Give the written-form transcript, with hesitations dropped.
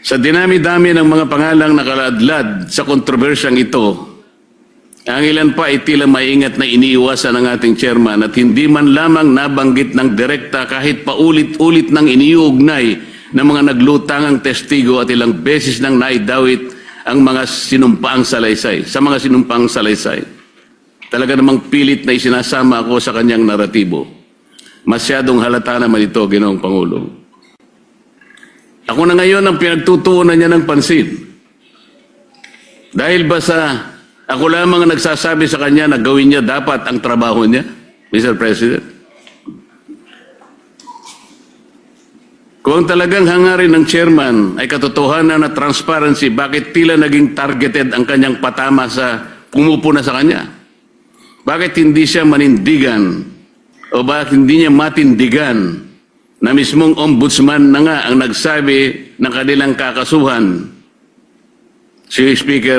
Sa dinami-dami ng mga pangalang nakaladlad sa kontrobersyang ito, ang ilan pa ay tila maingat na iniiwasan ng ating chairman at hindi man lamang nabanggit ng direkta kahit paulit-ulit nang iniuugnay ng mga naglutangang testigo at ilang beses nang naidawit ang mga sinumpaang salaysay, sa mga sinumpaang salaysay. Talaga namang pilit na isinasama ako sa kanyang naratibo. Masyadong halata naman ito, Ginoong Pangulo. Ako na ngayon ang pinagtutuunan niya ng pansin. Dahil ba sa ako lamang ang nagsasabi sa kanya na gawin niya dapat ang trabaho niya, Mr. President? Kung talagang hangarin ng chairman ay katotohanan na transparency, bakit tila naging targeted ang kanyang patama sa pumupuna sa kanya? Bakit hindi siya manindigan o bakit hindi niya matindigan na mismong ombudsman na nga ang nagsabi ng kanilang kakasuhan? Si Speaker